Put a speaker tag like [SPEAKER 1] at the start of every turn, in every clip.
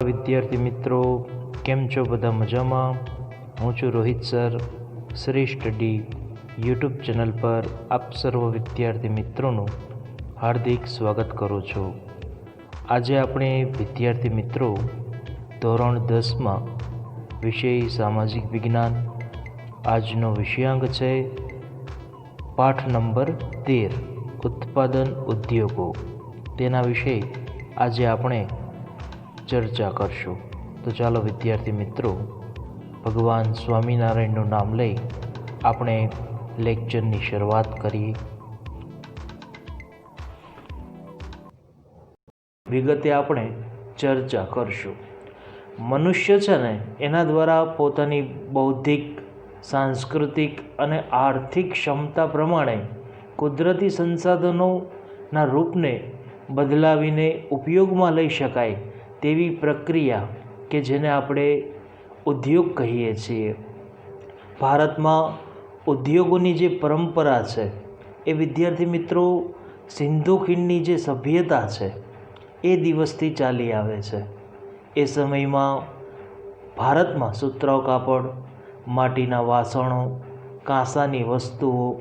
[SPEAKER 1] વિદ્યાર્થી મિત્રો, કેમ છો? બધા મજામાં? હું છું Rohit sir, Shri study YouTube channel પર આપ સર્વ વિદ્યાર્થી મિત્રોનું હાર્દિક સ્વાગત કરું છું. આજે આપણે વિદ્યાર્થી મિત્રો ધોરણ 10માં વિષય સામાજિક વિજ્ઞાન, આજનો વિષયાંક છે પાઠ નંબર 13 ઉત્પાદન ઉદ્યોગો. તેના વિશે આજે આપણે ચર્ચા કરશું. તો ચાલો વિદ્યાર્થી મિત્રો, ભગવાન સ્વામિનારાયણનું નામ લઈ આપણે લેક્ચરની શરૂઆત કરીએ. વિગતે આપણે ચર્ચા કરશું. મનુષ્ય છે ને, એના દ્વારા પોતાની બૌદ્ધિક, સાંસ્કૃતિક અને આર્થિક ક્ષમતા પ્રમાણે કુદરતી સંસાધનોના રૂપને બદલાવીને ઉપયોગમાં લઈ શકાય તેવી પ્રક્રિયા કે જેને આપણે ઉદ્યોગ કહીએ છીએ. ભારતમાં ઉદ્યોગોની જે પરંપરા છે એ વિદ્યાર્થી મિત્રો સિંધુ ખીણની જે સભ્યતા છે એ દિવસથી ચાલી આવે છે. એ સમયમાં ભારતમાં સુતરાઉ કાપડ, માટીના વાસણો, કાંસાની વસ્તુઓ,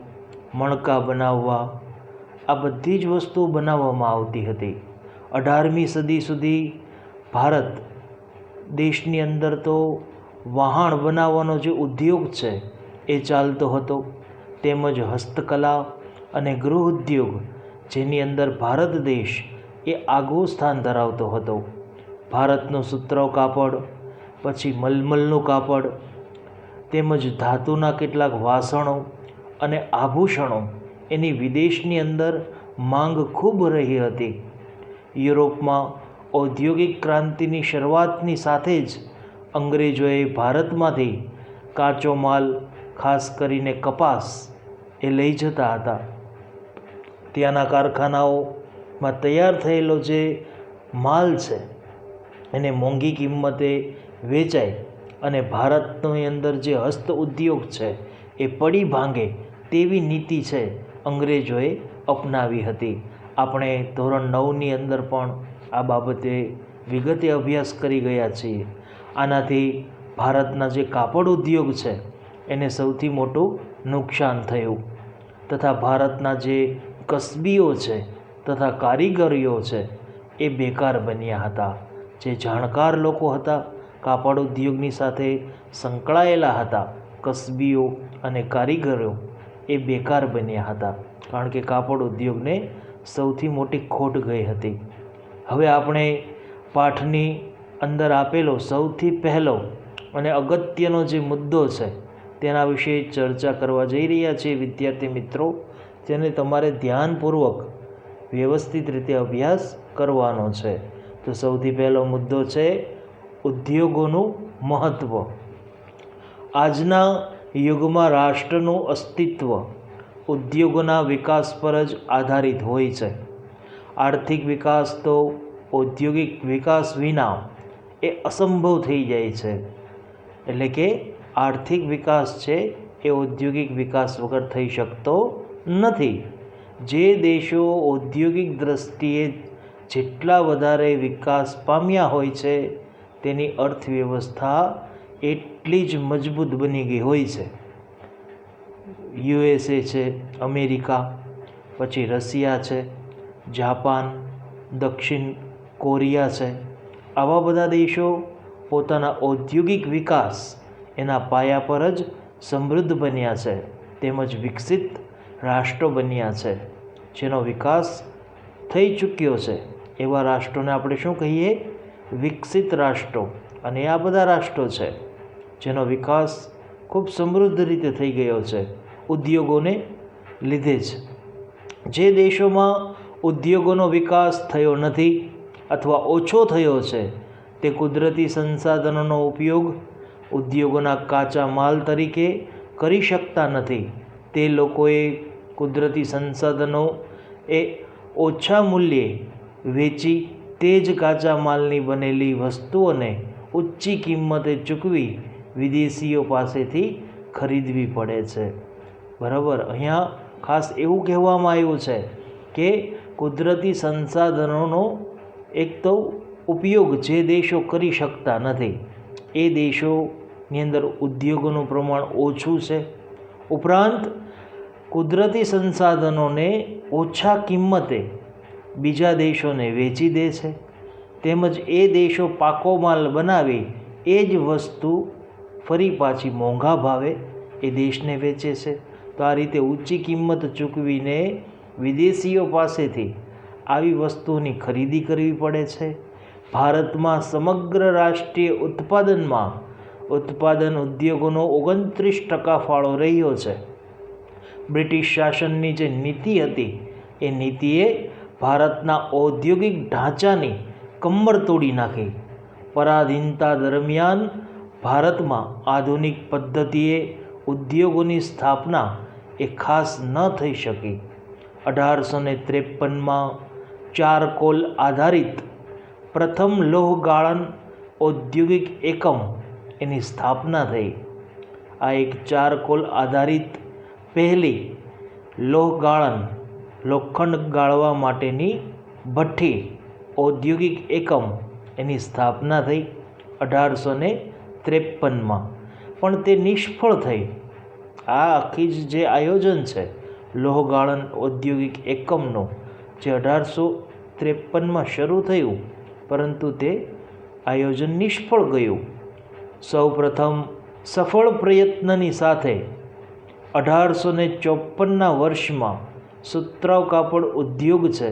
[SPEAKER 1] મણકા બનાવવા, આ બધી જ વસ્તુઓ બનાવવામાં આવતી હતી. 18મી સદી સુધી ભારત દેશની અંદર તો વહાણ બનાવવાનો જે ઉદ્યોગ છે એ ચાલતો હતો, તેમજ હસ્તકલા અને ગૃહ ઉદ્યોગ જેની અંદર ભારત દેશ એ આગવું સ્થાન ધરાવતો હતો. ભારતનું સુતરાઉ કાપડ, પછી મલમલનું કાપડ, તેમજ ધાતુના કેટલાક વાસણો અને આભૂષણો એની વિદેશની અંદર માંગ ખૂબ રહી હતી. યુરોપમાં ઔદ્યોગિક ક્રાંતિની શરૂઆતની સાથે જ અંગ્રેજોએ ભારતમાંથી કાચો માલ, ખાસ કરીને કપાસ એ લઈ જતા હતા. ત્યાંના કારખાનાઓમાં તૈયાર થયેલો જે માલ છે એને મોંઘી કિંમતે વેચાય અને ભારતની અંદર જે હસ્ત ઉદ્યોગ છે એ પડી ભાંગે તેવી નીતિ છે અંગ્રેજોએ અપનાવી હતી. આપણે ધોરણ 9ની અંદર પણ આ બાબતે વિગતે અભ્યાસ કરી ગયા છીએ. આનાથી ભારતના જે કાપડ ઉદ્યોગ છે એને સૌથી મોટું નુકસાન થયું તથા ભારતના જે કસબીઓ છે તથા કારીગરીઓ છે એ બેકાર બન્યા હતા. જે જાણકાર લોકો હતા, કાપડ ઉદ્યોગની સાથે સંકળાયેલા હતા, કસબીઓ અને કારીગરો એ બેકાર બન્યા હતા, કારણ કે કાપડ ઉદ્યોગને સૌથી મોટી ખોટ ગઈ હતી. હવે આપણે પાઠની અંદર આપેલો સૌથી પહેલો અને અગત્યનો જે મુદ્દો છે તેના વિશે ચર્ચા કરવા જઈ રહ્યા છીએ વિદ્યાર્થી મિત્રો. તેને તમારે ધ્યાનપૂર્વક વ્યવસ્થિત રીતે અભ્યાસ કરવાનો છે. તો સૌથી પહેલો મુદ્દો છે ઉદ્યોગોનું મહત્ત્વ. આજના યુગમાં રાષ્ટ્રનું અસ્તિત્વ ઉદ્યોગોના વિકાસ પર જ આધારિત હોય છે. આર્થિક વિકાસ તો ઔદ્યોગિક વિકાસ વિના એ અસંભવ થઈ જાય છે. એટલે કે આર્થિક વિકાસ છે એ ઔદ્યોગિક વિકાસ વગર થઈ શકતો નથી. જે દેશો ઔદ્યોગિક દ્રષ્ટિએ જેટલા વધારે વિકાસ પામ્યા હોય છે તેની અર્થવ્યવસ્થા એટલી જ મજબૂત બની ગઈ હોય છે. USA છે, અમેરિકા, પછી રશિયા છે, જાપાન, દક્ષિણ કોરિયા છે. આવા બધા દેશો પોતાના ઔદ્યોગિક વિકાસ એના પાયા પર જ સમૃદ્ધ બન્યા છે, તેમજ વિકસિત રાષ્ટ્રો બન્યા છે. જેનો વિકાસ થઈ ચૂક્યો છે એવા રાષ્ટ્રોને આપણે શું કહીએ? વિકસિત રાષ્ટ્રો. અને આ બધા રાષ્ટ્રો છે જેનો વિકાસ ખૂબ સમૃદ્ધ રીતે થઈ ગયો છે ઉદ્યોગોને લીધે જ. જે દેશોમાં ઉદ્યોગોનો વિકાસ થયો નથી અથવા ઓછો થયો છે તે કુદરતી સંસાધનોનો ઉપયોગ ઉદ્યોગોના કાચા માલ તરીકે કરી શકતા નથી. તે લોકોએ કુદરતી સંસાધનો એ ઓછા મૂલ્યે વેચી તે જ કાચા માલની બનેલી વસ્તુઓને ઊંચી કિંમતે ચૂકવી વિદેશીઓ પાસેથી ખરીદવી પડે છે. બરાબર, અહીંયા ખાસ એવું કહેવામાં આવ્યું છે કે કુદરતી સંસાધનોનો એક તો ઉપયોગ જે દેશો કરી શકતા નથી એ દેશોની અંદર ઉદ્યોગોનું પ્રમાણ ઓછું છે. ઉપરાંત કુદરતી સંસાધનોને ઓછા કિંમતે બીજા દેશોને વેચી દે છે, તેમજ એ દેશો પાકો માલ બનાવી એ જ વસ્તુ ફરી પાછી મોંઘા ભાવે એ દેશને વેચે છે. તો આ રીતે ઊંચી કિંમત ચૂકવીને વિદેશીઓ પાસેથી આવી વસ્તુઓની ખરીદી કરવી પડે છે. ભારતમાં સમગ્ર રાષ્ટ્રીય ઉત્પાદન ઉદ્યોગોનો 29% ફાળો રહ્યો છે. બ્રિટિશ શાસનની જે નીતિ હતી એ નીતિએ ભારતના ઔદ્યોગિક ઢાંચાની કમર તોડી નાખી. પરાધીનતા દરમિયાન ભારતમાં આધુનિક પદ્ધતિએ ઉદ્યોગોની સ્થાપના એ ખાસ ન થઈ શકી. 1853માં ચારકોલ આધારિત પ્રથમ લોહગાળણ ઔદ્યોગિક એકમ એની સ્થાપના થઈ. આ એક ચારકોલ આધારિત પહેલી લોખંડ ગાળવા માટેની ભઠ્ઠી ઔદ્યોગિક એકમ એની સ્થાપના થઈ 1853માં, પણ તે નિષ્ફળ થઈ. આ આખી જે આયોજન છે લોહગાળણ ઔદ્યોગિક એકમનું, જે 1853માં શરૂ થયું, પરંતુ તે આયોજન નિષ્ફળ ગયું. સૌપ્રથમ સફળ પ્રયત્નની સાથે 1854ના વર્ષમાં સુતરાઉ કાપડ ઉદ્યોગ છે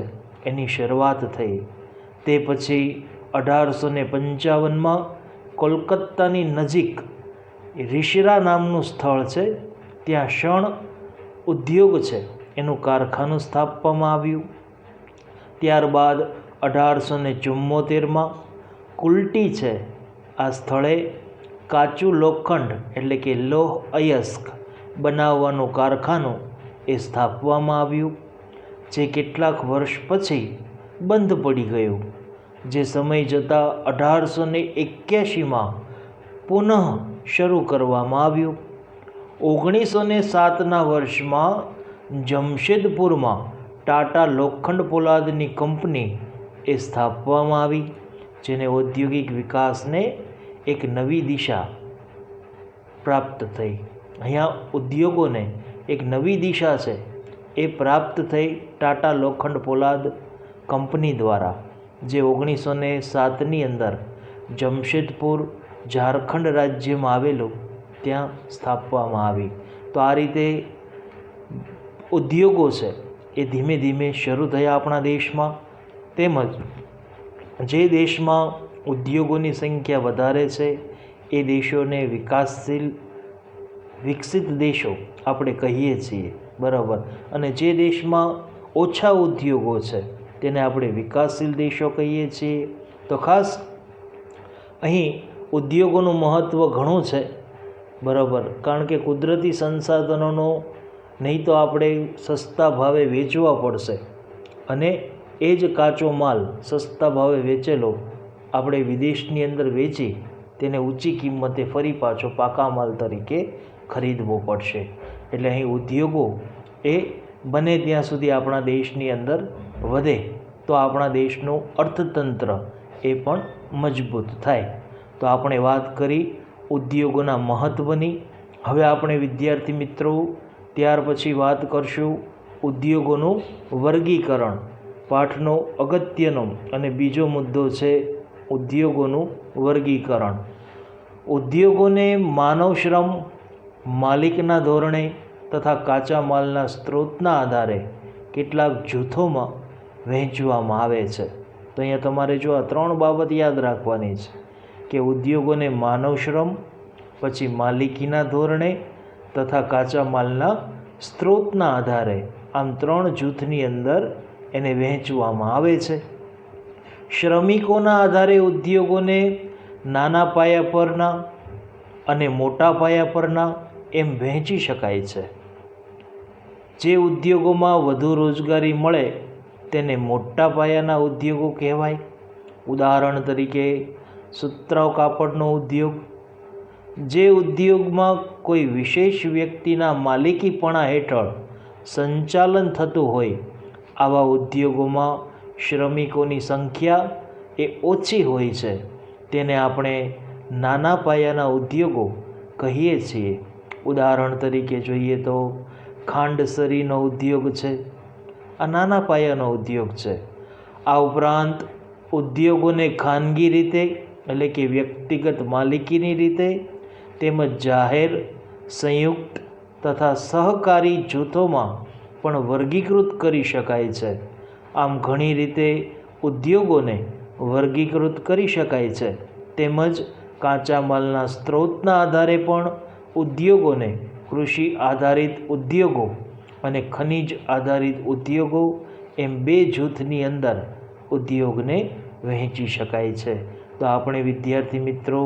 [SPEAKER 1] એની શરૂઆત થઈ. તે પછી 1855માં કોલકાતાની નજીક રિશરા નામનું સ્થળ છે, ત્યાં શણ ઉદ્યોગ છે એનું કારખાનું સ્થાપવામાં આવ્યું. ત્યારબાદ 1874માં કુલ્ટી છે આ સ્થળે કાચું લોખંડ એટલે કે લોહ અયસ્ક બનાવવાનું કારખાનું એ સ્થાપવામાં આવ્યું, જે કેટલાક વર્ષ પછી બંધ પડી ગયું. જે સમય જતાં 1881માં પુનઃ શરૂ કરવામાં આવ્યું. 1907ના વર્ષમાં જમશેદપુરમાં ટાટા લોખંડ પોલાદની કંપની એ સ્થાપવામાં આવી, જેને ઔદ્યોગિક વિકાસને એક નવી દિશા પ્રાપ્ત થઈ. અહીંયા ઉદ્યોગોને એક નવી દિશા છે એ પ્રાપ્ત થઈ ટાટા લોખંડ પોલાદ કંપની દ્વારા, જે 1907ની અંદર જમશેદપુર ઝારખંડ રાજ્યમાં આવેલું ત્યાં સ્થાપવામાં આવી. તો આ રીતે ઉદ્યોગો છે એ ધીમે ધીમે શરૂ થયા આપણા દેશમાં. તેમજ જે દેશમાં ઉદ્યોગોની સંખ્યા વધારે છે એ દેશોને વિકસિત દેશો આપણે કહીએ છીએ, બરાબર. અને જે દેશમાં ઓછા ઉદ્યોગો છે તેને આપણે વિકાસશીલ દેશો કહીએ છીએ. તો ખાસ અહીં ઉદ્યોગોનું મહત્ત્વ ઘણું છે, બરાબર. કારણ કે કુદરતી સંસાધનોનો નહીં તો આપણે સસ્તા ભાવે વેચવા પડશે, અને એ જ કાચો માલ સસ્તા ભાવે વેચેલો આપણે વિદેશની અંદર વેચી તેને ઊંચી કિંમતે ફરી પાછો પાકા માલ તરીકે ખરીદવો પડશે. એટલે અહીં ઉદ્યોગો એ બને ત્યાં સુધી આપણા દેશની અંદર વધે તો આપણા દેશનું અર્થતંત્ર એ પણ મજબૂત થાય. તો આપણે વાત કરી ઉદ્યોગોના મહત્ત્વની. હવે આપણે વિદ્યાર્થી મિત્રો ત્યાર પછી વાત કરશું ઉદ્યોગોનું વર્ગીકરણ. પાઠનો અગત્યનો અને બીજો મુદ્દો છે ઉદ્યોગોનું વર્ગીકરણ. ઉદ્યોગોને માનવ શ્રમ, માલિકના ધોરણે તથા કાચા માલના સ્ત્રોતના આધારે કેટલાક જૂથોમાં વહેંચવામાં આવે છે. તો અહીંયા તમારે જો આ 3 બાબત યાદ રાખવાની છે કે ઉદ્યોગોને માનવ શ્રમ, પછી માલિકીના ધોરણે તથા કાચા માલના સ્ત્રોતના આધારે, આમ 3 જૂથની અંદર એને વહેંચવામાં આવે છે. શ્રમિકોના આધારે ઉદ્યોગોને નાના પાયા પરના અને મોટા પાયા પરના એમ વહેંચી શકાય છે. જે ઉદ્યોગોમાં વધુ રોજગારી મળે તેને મોટા પાયાના ઉદ્યોગો કહેવાય. ઉદાહરણ તરીકે સુતરાઉ કાપડનો ઉદ્યોગ. જે ઉદ્યોગમાં કોઈ વિશેષ વ્યક્તિના માલિકીપણા હેઠળ સંચાલન થતું હોય આવા ઉદ્યોગોમાં શ્રમિકોની સંખ્યા એ ઓછી હોય છે તેને આપણે નાના પાયાના ઉદ્યોગો કહીએ છીએ. ઉદાહરણ તરીકે જોઈએ તો ખાંડસરીનો ઉદ્યોગ છે, આ નાના પાયાનો ઉદ્યોગ છે. આ ઉપરાંત ઉદ્યોગોને ખાનગી રીતે એટલે કે વ્યક્તિગત માલિકીની રીતે તેમજ જાહેર, સંયુક્ત તથા સહકારી જૂથોમાં પણ વર્ગીકૃત કરી શકાય છે. આમ ઘણી રીતે ઉદ્યોગોને વર્ગીકૃત કરી શકાય છે. તેમજ કાચા માલના સ્ત્રોતના આધારે પણ ઉદ્યોગોને કૃષિ આધારિત ઉદ્યોગો અને ખનિજ આધારિત ઉદ્યોગો એમ બે જૂથની અંદર ઉદ્યોગને વહેંચી શકાય છે. તો આપણે વિદ્યાર્થી મિત્રો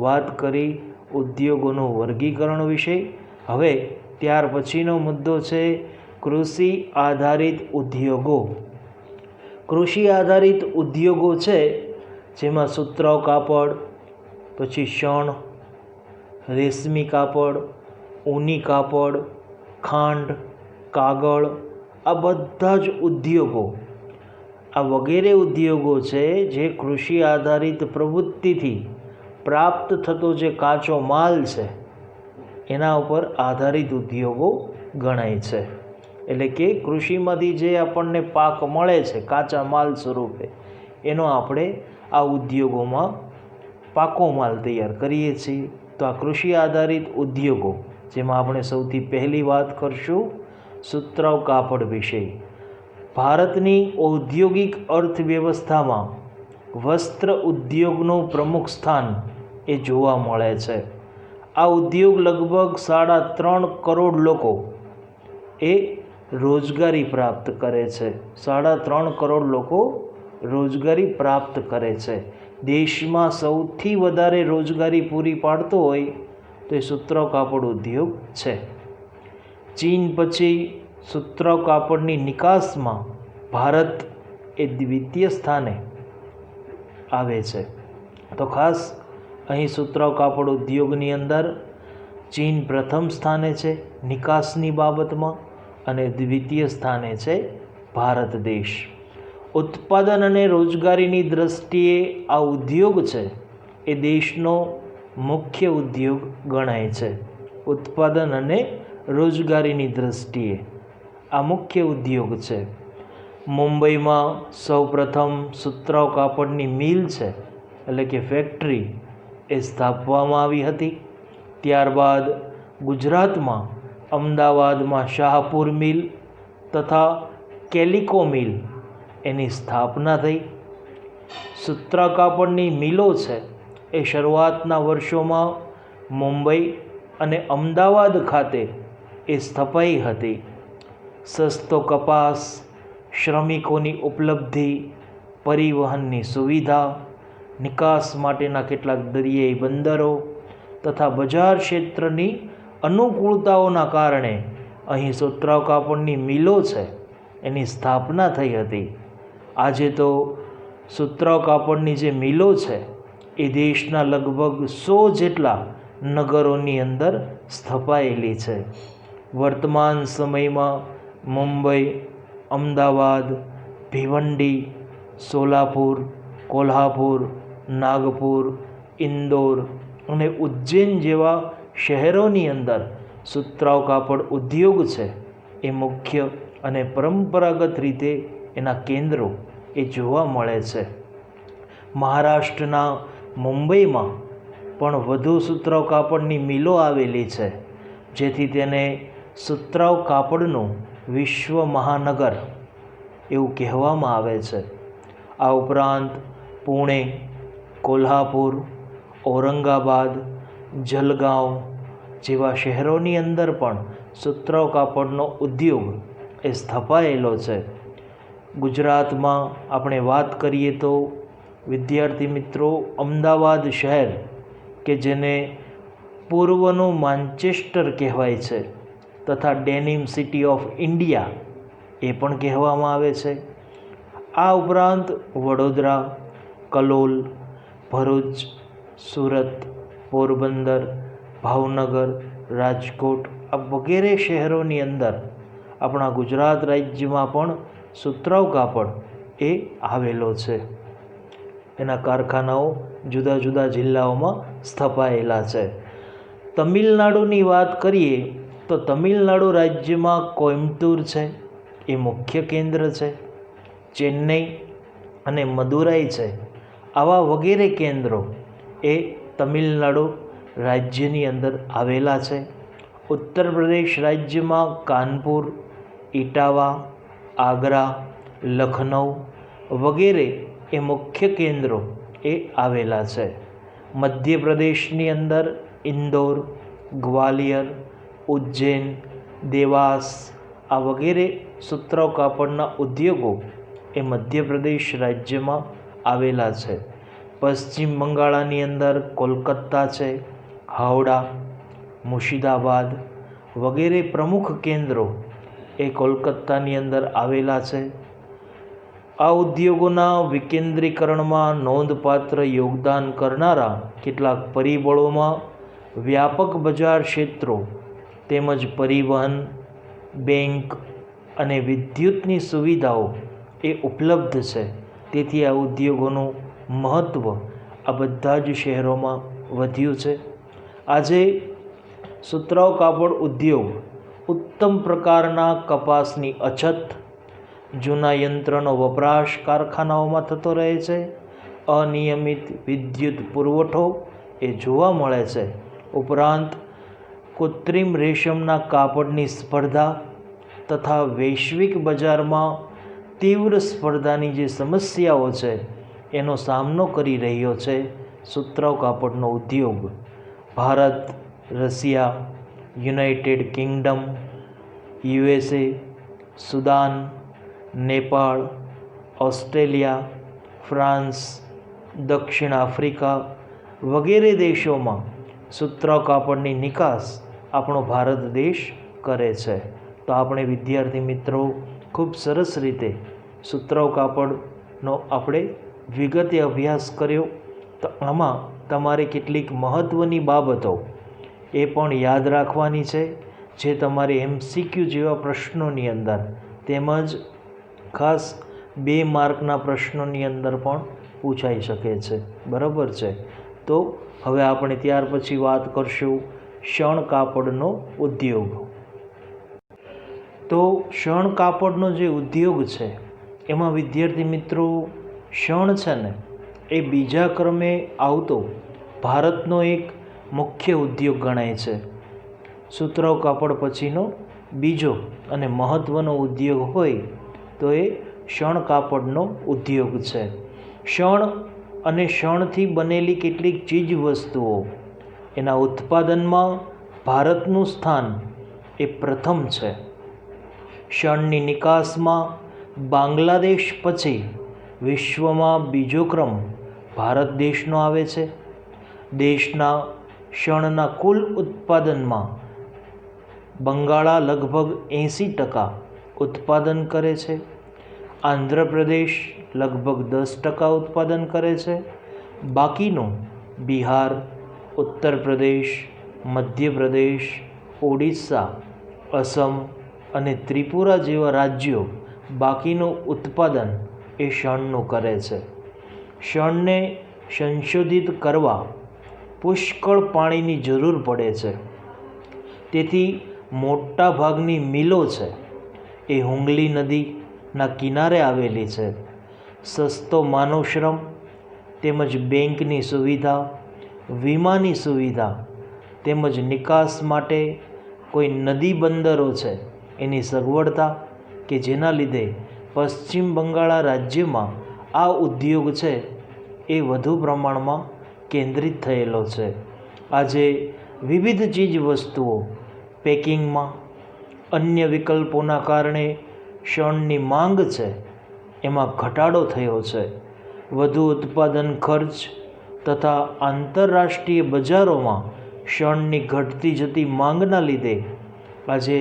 [SPEAKER 1] વાત કરી ઉદ્યોગોનું વર્ગીકરણ વિશે. હવે ત્યાર પછીનો મુદ્દો છે કૃષિ આધારિત ઉદ્યોગો. કૃષિ આધારિત ઉદ્યોગો છે જેમાં સુતરાઉ કાપડ, પછી શણ, રેશમી કાપડ, ઊની કાપડ, ખાંડ, કાગળ, આ બધા જ ઉદ્યોગો, આ વગેરે ઉદ્યોગો છે જે કૃષિ આધારિત પ્રવૃત્તિથી પ્રાપ્ત થતો જે કાચો માલ છે એના ઉપર આધારિત ઉદ્યોગો ગણાય છે. એટલે કે કૃષિમાંથી જે આપણને પાક મળે છે કાચા માલ સ્વરૂપે, એનો આપણે આ ઉદ્યોગોમાં પાકો માલ તૈયાર કરીએ છીએ. તો આ કૃષિ આધારિત ઉદ્યોગો, જેમાં આપણે સૌથી પહેલી વાત કરશું સુતરાઉ કાપડ વિશે. ભારતની ઔદ્યોગિક અર્થવ્યવસ્થામાં વસ્ત્ર ઉદ્યોગનું પ્રમુખ સ્થાન એ જોવા મળે છે. આ ઉદ્યોગ લગભગ 3.5 કરોડ લોકો એ રોજગારી પ્રાપ્ત કરે છે. 3.5 કરોડ લોકો રોજગારી પ્રાપ્ત કરે છે. દેશમાં સૌથી વધારે રોજગારી પૂરી પાડતો હોય તો એ સુતરાઉ કાપડ ઉદ્યોગ છે. ચીન પછી સુતરાઉ કાપડની નિકાસમાં ભારત એ દ્વિતીય સ્થાને આવે છે. તો ખાસ અહીં સુતરાઉ કાપડ ઉદ્યોગની અંદર ચીન પ્રથમ સ્થાને છે નિકાસની બાબતમાં, અને દ્વિતીય સ્થાને છે ભારત દેશ. ઉત્પાદન અને રોજગારીની દ્રષ્ટિએ આ ઉદ્યોગ છે એ દેશનો મુખ્ય ઉદ્યોગ ગણાય છે. ઉત્પાદન અને રોજગારીની દ્રષ્ટિએ આ મુખ્ય ઉદ્યોગ છે. મુંબઈમાં સૌપ્રથમ સુતરાઉ કાપડની મિલ છે એટલે કે ફેક્ટરી એ સ્થાપવામાં આવી હતી. ત્યારબાદ ગુજરાતમાં અમદાવાદમાં શાહપુર મિલ તથા કેલિકો મિલ એની સ્થાપના થઈ. સુતરાઉ કાપડની મિલો છે એ શરૂઆતના વર્ષોમાં મુંબઈ અને અમદાવાદ ખાતે એ સ્થપાઈ હતી. સસ્તો કપાસ, શ્રમિકોની ઉપલબ્ધિ, પરિવહનની સુવિધા, નિકાસ માટેના કેટલાક દરિયાઈ બંદરો તથા બજાર ક્ષેત્રની અનુકૂળતાઓના કારણે અહીં સુતરાઉ કાપડની મિલો છે એની સ્થાપના થઈ હતી. આજે તો સુતરાઉ કાપડની જે મિલો છે એ દેશના લગભગ 100 જેટલા નગરોની અંદર સ્થપાયેલી છે. વર્તમાન સમયમાં મુંબઈ, અમદાવાદ, ભિવંડી, સોલાપુર, કોલ્હાપુર, નાગપુર, ઇન્દોર અને ઉજ્જૈન જેવા શહેરોની અંદર સુતરાઉ કાપડ ઉદ્યોગ છે એ મુખ્ય અને પરંપરાગત રીતે એના કેન્દ્રો એ જોવા મળે છે. મહારાષ્ટ્રના મુંબઈમાં પણ વધુ સુતરાઉ કાપડની મિલો આવેલી છે, જેથી તેને સુતરાઉ કાપડનું વિશ્વ મહાનગર એવું કહેવામાં આવે છે. આ ઉપરાંત પુણે, કોલ્હાપુર, ઔરંગાબાદ, જલગાંવ જેવા શહેરોની અંદર પણ સુતરાઉ કાપડનો ઉદ્યોગ એ સ્થપાયેલો છે. ગુજરાતમાં આપણે વાત કરીએ તો વિદ્યાર્થી મિત્રો અમદાવાદ શહેર કે જેને પૂર્વનું માન્ચેસ્ટર કહેવાય છે તથા ડેનિમ સિટી ઓફ ઇન્ડિયા એ પણ કહેવામાં આવે છે. આ ઉપરાંત વડોદરા, કલોલ, ભરૂચ, સુરત, પોરબંદર, ભાવનગર, રાજકોટ આ વગેરે શહેરોની અંદર આપણા ગુજરાત રાજ્યમાં પણ સુતરાઉ કાપડ એ આવેલો છે. એના કારખાનાઓ જુદા જુદા જિલ્લાઓમાં સ્થપાયેલા છે. તમિલનાડુની વાત કરીએ તો તમિલનાડુ રાજ્યમાં કોઇમ્બતુર છે, એ મુખ્ય કેન્દ્ર છે. ચેન્નઈ અને મદુરાઈ છે, આવા વગેરે કેન્દ્રો એ તમિલનાડુ રાજ્યની અંદર આવેલા છે. ઉત્તર પ્રદેશ રાજ્યમાં કાનપુર, ઇટાવા, આગ્રા, લખનઉ વગેરે એ મુખ્ય કેન્દ્રો એ આવેલા છે. મધ્યપ્રદેશની અંદર ઇન્દોર, ગ્વાલિયર, ઉજ્જૈન, દેવાસ આ વગેરે સુતરાઉ કાપડના ઉદ્યોગો એ મધ્યપ્રદેશ રાજ્યમાં આવેલા છે. પશ્ચિમ બંગાળની અંદર કોલકાતા છે, હાવડા, મુર્શિદાબાદ વગેરે પ્રમુખ કેન્દ્રો એ કોલકાતાની અંદર આવેલા છે. આ ઉદ્યોગોના વિકેન્દ્રીકરણમાં નોંધપાત્ર યોગદાન કરનારા કેટલાક પરિબળોમાં વ્યાપક બજાર ક્ષેત્રો તેમજ પરિવહન, બેંક અને વિદ્યુતની સુવિધાઓ એ ઉપલબ્ધ છે. તેથી આ ઉદ્યોગોનું મહત્ત્વ આ બધા જ શહેરોમાં વધ્યું છે. આજે સુતરાઉ કાપડ ઉદ્યોગ ઉત્તમ પ્રકારના કપાસની અછત, જૂના યંત્રનો વપરાશ કારખાનાઓમાં થતો રહે છે, અનિયમિત વિદ્યુત પુરવઠો એ જોવા મળે છે. ઉપરાંત કૃત્રિમ રેશમના કાપડની સ્પર્ધા તથા વૈશ્વિક બજારમાં તીવ્ર સ્પર્ધાની જે સમસ્યાઓ છે એનો સામનો કરી રહ્યો છે સુતરાઉ કાપડનો ઉદ્યોગ. Bharat, Russia, United Kingdom, USA, Sudan, Nepal, Australia, France, દક્ષિણ આફ્રિકા વગેરે દેશોમાં સુતરાઉ કાપડની નિકાસ આપણો ભારત દેશ કરે છે. તો આપણે વિદ્યાર્થી મિત્રો ખૂબ સરસ રીતે સુતરાઉ કાપડનો આપણે વિગતે અભ્યાસ કર્યો. તો આમાં તમારે કેટલીક મહત્ત્વની બાબતો એ પણ યાદ રાખવાની છે, જે તમારે MCQ જેવા પ્રશ્નોની અંદર તેમજ ખાસ 2 માર્કના પ્રશ્નોની અંદર પણ પૂછાઈ શકે છે. બરાબર છે. તો હવે આપણે ત્યાર પછી વાત કરશું શણ કાપડનો ઉદ્યોગ. તો શણ કાપડનો જે ઉદ્યોગ છે એમાં વિદ્યાર્થી મિત્રો શણ છે ને એ બીજા ક્રમે આવતો ભારતનો એક મુખ્ય ઉદ્યોગ ગણાય છે. સુતરાઉ કાપડ પછીનો બીજો અને મહત્ત્વનો ઉદ્યોગ હોય તો એ શણ કાપડનો ઉદ્યોગ છે. શણ અને શણથી બનેલી કેટલીક ચીજ વસ્તુઓ એના ઉત્પાદનમાં ભારતનું સ્થાન એ પ્રથમ છે. શણની નિકાસમાં બાંગ્લાદેશ પછી વિશ્વમાં બીજો ક્રમ ભારત દેશનો આવે છે. દેશના શણના કુલ ઉત્પાદનમાં બંગાળા લગભગ 80% ઉત્પાદન કરે છે. આંધ્રપ્રદેશ લગભગ 10% ઉત્પાદન કરે છે. બાકીનું બિહાર, ઉત્તર પ્રદેશ, મધ્યપ્રદેશ, ઓડિશા, અસમ અને ત્રિપુરા જેવા રાજ્યો બાકીનું ઉત્પાદન એ શણનું કરે છે. શણને સંશોધિત કરવા પુષ્કળ પાણીની જરૂર પડે છે. તેથી મોટા ભાગની મિલો છે એ હુંગલી નદીના કિનારે આવેલી છે. સસ્તો માનવશ્રમ તેમજ બેંકની સુવિધા, વીમાની સુવિધા તેમજ નિકાસ માટે કોઈ નદી બંદરો છે એની સગવડતા કે જેના લીધે પશ્ચિમ બંગાળ રાજ્યમાં આ ઉદ્યોગ છે એ વધુ પ્રમાણમાં કેન્દ્રિત થયેલો છે. આજે વિવિધ ચીજ વસ્તુઓ પેકિંગમાં અન્ય વિકલ્પોના કારણે શણની માંગ છે એમાં ઘટાડો થયો છે. વધુ ઉત્પાદન ખર્ચ તથા આંતરરાષ્ટ્રીય બજારોમાં શણની ઘટતી જતી માંગના લીધે આજે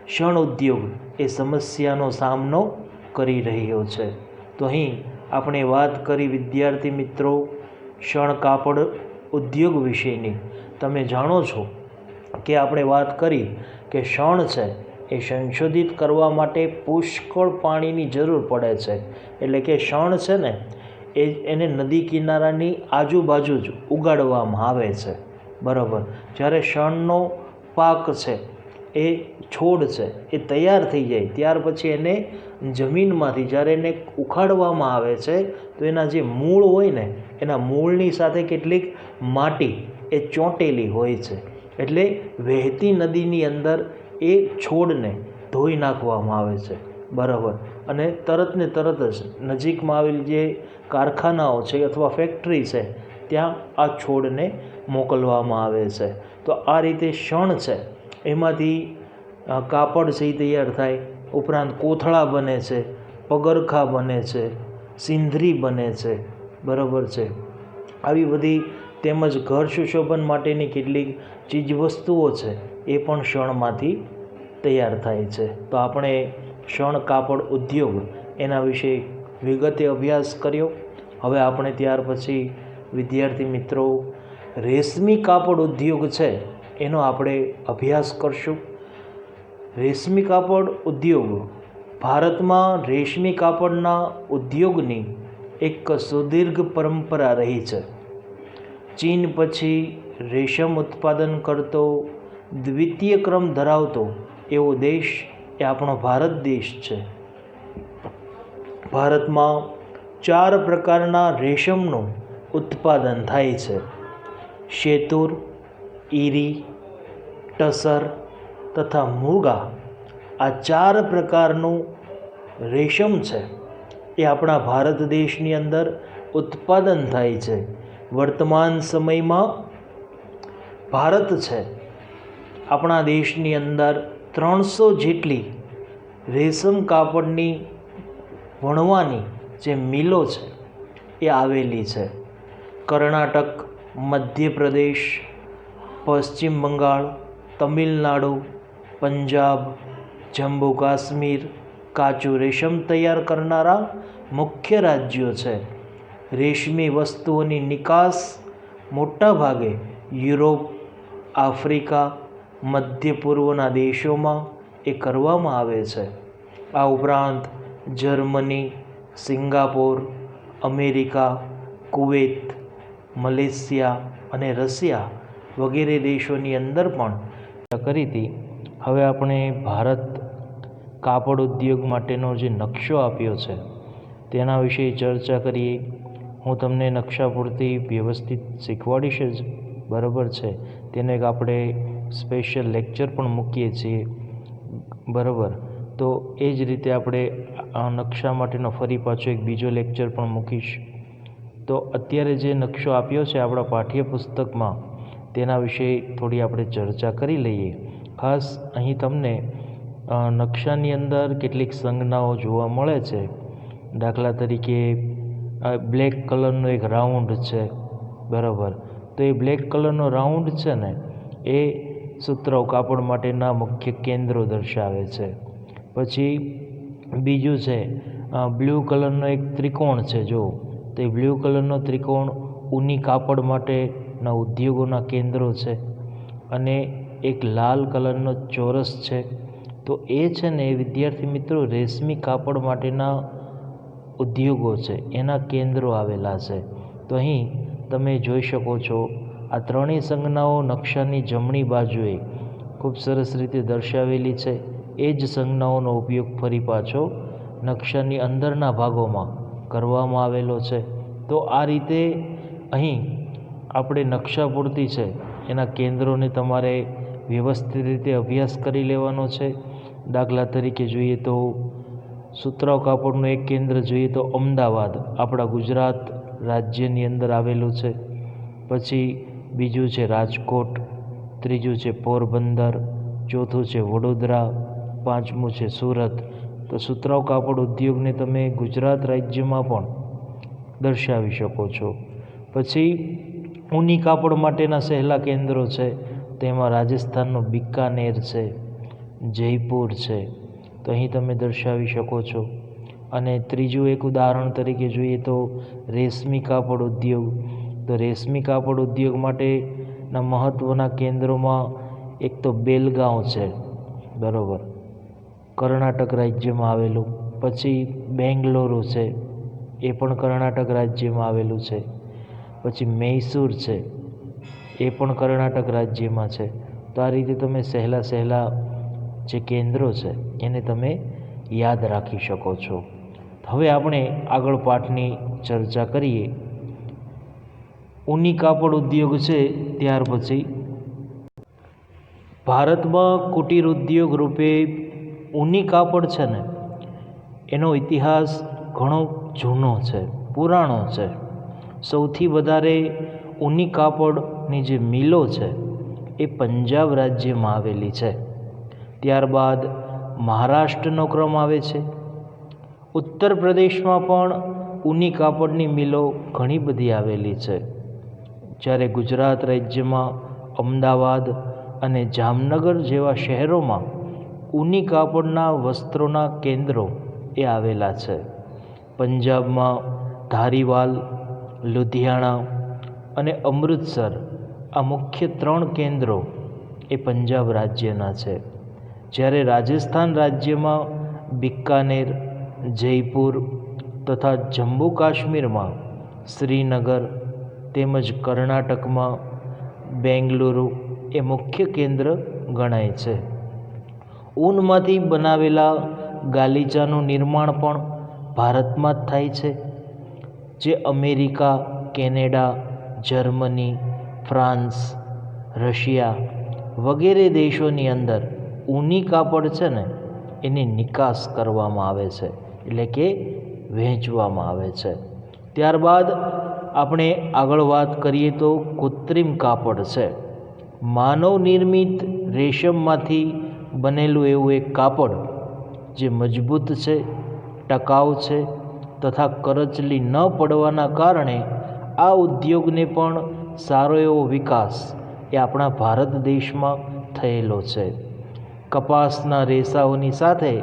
[SPEAKER 1] શણ ઉદ્યોગ એ સમસ્યાનો સામનો કરી રહ્યો છે. તો અહીં આપણે વાત કરી વિદ્યાર્થી મિત્રો શણ કાપડ ઉદ્યોગ વિશેની. તમે જાણો છો કે આપણે વાત કરી કે શણ છે એ સંશોધિત કરવા માટે પુષ્કળ પાણીની જરૂર પડે છે. એટલે કે શણ છે ને એને નદી કિનારાની આજુબાજુ જ ઉગાડવામાં આવે છે, બરાબર. જ્યારે શણનો પાક છે, એ છોડ છે, એ તૈયાર થઈ જાય ત્યાર પછી એને જમીનમાંથી જ્યારે એને ઉખાડવામાં આવે છે તો એના જે મૂળ હોય ને, એના મૂળની સાથે કેટલીક માટી એ ચોંટેલી હોય છે. એટલે વહેતી નદીની અંદર એ છોડને ધોઈ નાખવામાં આવે છે, બરાબર. અને તરત ને તરત જ નજીકમાં આવેલ જે કારખાનાઓ છે અથવા ફેક્ટરી છે ત્યાં આ છોડને મોકલવામાં આવે છે. તો આ રીતે શણ છે એમાંથી કાપડ છે એ તૈયાર થાય, ઉપરાંત કોથળા બને છે, પગરખા બને છે, સિંધરી બને છે, બરાબર છે. આવી બધી તેમજ ઘર સુશોભન માટેની કેટલીક ચીજવસ્તુઓ છે એ પણ શણમાંથી તૈયાર થાય છે. તો આપણે શણ કાપડ ઉદ્યોગ એના વિશે વિગતે અભ્યાસ કર્યો. હવે આપણે ત્યાર પછી વિદ્યાર્થી મિત્રો રેશમી કાપડ ઉદ્યોગ છે એનો આપણે અભ્યાસ કરશું. રેશમી કાપડ ઉદ્યોગ ભારતમાં રેશમી કાપડના ઉદ્યોગની એક સુદીર્ઘ પરંપરા રહી છે. ચીન પછી રેશમ ઉત્પાદન કરતો દ્વિતીય ક્રમ ધરાવતો એવો દેશ એ આપણો ભારત દેશ છે. ભારતમાં 4 પ્રકારના રેશમનું ઉત્પાદન થાય છે. શેતુર, ઈરી, ટસર તથા મુગા. આ 4 પ્રકારનું રેશમ છે એ આપણા ભારત દેશની અંદર ઉત્પાદન થાય છે. વર્તમાન સમયમાં ભારત છે આપણા દેશની અંદર 300 જેટલી રેશમ કાપડની વણવાની જે મિલો છે એ આવેલી છે. કર્ણાટક, મધ્યપ્રદેશ, પશ્ચિમ બંગાળ, તમિલનાડુ, પંજાબ, જમ્મુ કાશ્મીર કાચું રેશમ તૈયાર કરનારા મુખ્ય રાજ્યો છે. રેશમી વસ્તુઓની નિકાસ મોટા ભાગે યુરોપ, આફ્રિકા, મધ્ય પૂર્વના દેશોમાં એ કરવામાં આવે છે. આ ઉપરાંત Germany, Singapore, America, Kuwait, Malaysia અને રશિયા વગેરે દેશોની અંદર પણ કરી હતી. હવે આપણે ભારત કાપડ ઉદ્યોગ માટેનો જે નકશો આપ્યો છે તેના વિશે ચર્ચા કરીએ. હું તમને નકશા પૂરતી વ્યવસ્થિત શીખવાડીશ જ, બરાબર છે. તેને એક આપણે સ્પેશિયલ લેક્ચર પણ મૂકીએ છીએ, બરાબર. તો એ જ રીતે આપણે નકશા માટેનો ફરી પાછો એક બીજો લેક્ચર પણ મૂકીશ. તો અત્યારે જે નકશો આપ્યો છે આપણા પાઠ્યપુસ્તકમાં તેના વિશે થોડી આપણે ચર્ચા કરી લઈએ. ખાસ અહીં તમને નકશાની અંદર કેટલીક સંજ્ઞાઓ જોવા મળે છે. દાખલા તરીકે બ્લેક કલરનો એક રાઉન્ડ છે, બરાબર. તો એ બ્લેક કલરનો રાઉન્ડ છે ને એ સુતરાઉ કાપડ માટેના મુખ્ય કેન્દ્રો દર્શાવે છે. પછી બીજું છે બ્લુ કલરનો એક ત્રિકોણ છે, જો તો એ બ્લુ કલરનો ત્રિકોણ ઊની કાપડ માટેના ઉદ્યોગોના કેન્દ્રો છે. અને એક લાલ કલરનો ચોરસ છે, તો એ છે ને એ વિદ્યાર્થી મિત્રો રેશમી કાપડ માટેના ઉદ્યોગો છે એના કેન્દ્રો આવેલા છે. તો અહીં તમે જોઈ શકો છો આ ત્રણેય સંજ્ઞાઓ નકશાની જમણી બાજુએ ખૂબ સરસ રીતે દર્શાવેલી છે. એ જ સંજ્ઞાઓનો ઉપયોગ ફરી પાછો નકશાની અંદરના ભાગોમાં કરવામાં આવેલો છે. તો આ રીતે અહીં આપણે નકશા પૂરતી છે એના કેન્દ્રોને તમારે વ્યવસ્થિત રીતે અભ્યાસ કરી લેવાનો છે. દાખલા તરીકે જોઈએ તો સુતરાઉ કાપડનું એક કેન્દ્ર જોઈએ તો અમદાવાદ આપણા ગુજરાત રાજ્યની અંદર આવેલું છે. પછી બીજું છે રાજકોટ, ત્રીજું છે પોરબંદર, ચોથું છે વડોદરા, પાંચમું છે સુરત. તો સુતરાઉ કાપડ ઉદ્યોગને તમે ગુજરાત રાજ્યમાં પણ દર્શાવી શકો છો. પછી ઊની કાપડ માટેના સહેલા કેન્દ્રો છે, તેમાં રાજસ્થાનનું બિકાનેર છે, જયપુર છે, તો અહીં તમે દર્શાવી શકો છો. અને ત્રીજું એક ઉદાહરણ તરીકે જોઈએ તો રેશમી કાપડ ઉદ્યોગ. તો રેશમી કાપડ ઉદ્યોગ માટેના મહત્ત્વના કેન્દ્રોમાં એક તો બેલગાંવ છે, બરાબર, કર્ણાટક રાજ્યમાં આવેલું. પછી બેંગલુરુ છે, એ પણ કર્ણાટક રાજ્યમાં આવેલું છે. પછી મૈસૂર છે, એ પણ કર્ણાટક રાજ્યમાં છે. તો આ રીતે તમે સહેલા જે કેન્દ્રો છે એને તમે યાદ રાખી શકો છો. હવે આપણે આગળ પાઠની ચર્ચા કરીએ. ઊની કાપડ ઉદ્યોગ છે, ત્યાર પછી ભારતમાં કુટીર ઉદ્યોગ રૂપે ઊની કાપડ છે ને એનો ઇતિહાસ ઘણો જૂનો છે, પુરાણો છે. સૌથી વધારે ઊની કાપડની જે મિલો છે એ પંજાબ રાજ્યમાં આવેલી છે. ત્યારબાદ મહારાષ્ટ્રનો ક્રમ આવે છે. ઉત્તર પ્રદેશમાં પણ ઊની કાપડની મિલો ઘણી બધી આવેલી છે. જ્યારે ગુજરાત રાજ્યમાં અમદાવાદ અને જામનગર જેવા શહેરોમાં ઊની કાપડના વસ્ત્રોના કેન્દ્રો એ આવેલા છે. પંજાબમાં ધારીવાલ, લુધિયાણા અને અમૃતસર આ મુખ્ય 3 કેન્દ્રો એ પંજાબ રાજ્યના છે. જ્યારે રાજસ્થાન રાજ્યમાં બિકાનેર, જયપુર તથા જમ્મુ કાશ્મીરમાં શ્રીનગર તેમજ કર્ણાટકમાં બેંગલુરુ એ મુખ્ય કેન્દ્ર ગણાય છે. ઊનમાંથી બનાવેલા ગાલીચાનું નિર્માણ પણ ભારતમાં જ થાય છે, જે America, Canada, Germany, France, Russia વગેરે દેશોની અંદર ઊની કાપડ છે ને એની નિકાસ કરવામાં આવે છે, એટલે કે વહેંચવામાં આવે છે. ત્યારબાદ આપણે આગળ વાત કરીએ તો કૃત્રિમ કાપડ છે. માનવ નિર્મિત રેશમમાંથી બનેલું એવું એક કાપડ જે મજબૂત છે, ટકાઉ છે તથા કરચલી ન પડવાના કારણે આ ઉદ્યોગને પણ સારો એવો વિકાસ એ આપણા ભારત દેશમાં થયેલો છે. કપાસના રેસાઓની સાથે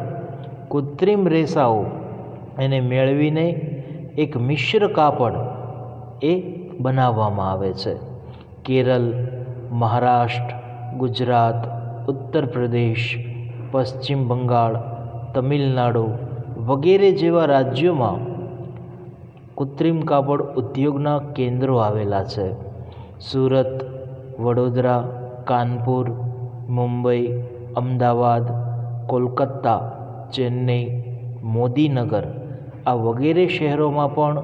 [SPEAKER 1] કૃત્રિમ રેસાઓ એને મેળવીને એક મિશ્ર કાપડ એ બનાવવામાં આવે છે. કેરળ, મહારાષ્ટ્ર, ગુજરાત, ઉત્તર પ્રદેશ, પશ્ચિમ બંગાળ, તમિલનાડુ વગેરે જેવા રાજ્યોમાં કૃત્રિમ કાપડ ઉદ્યોગના કેન્દ્રો આવેલા છે. સુરત, વડોદરા, કાનપુર, મુંબઈ, અમદાવાદ, કોલકાતા, ચેન્નઈ, મોદીનગર આ વગેરે શહેરોમાં પણ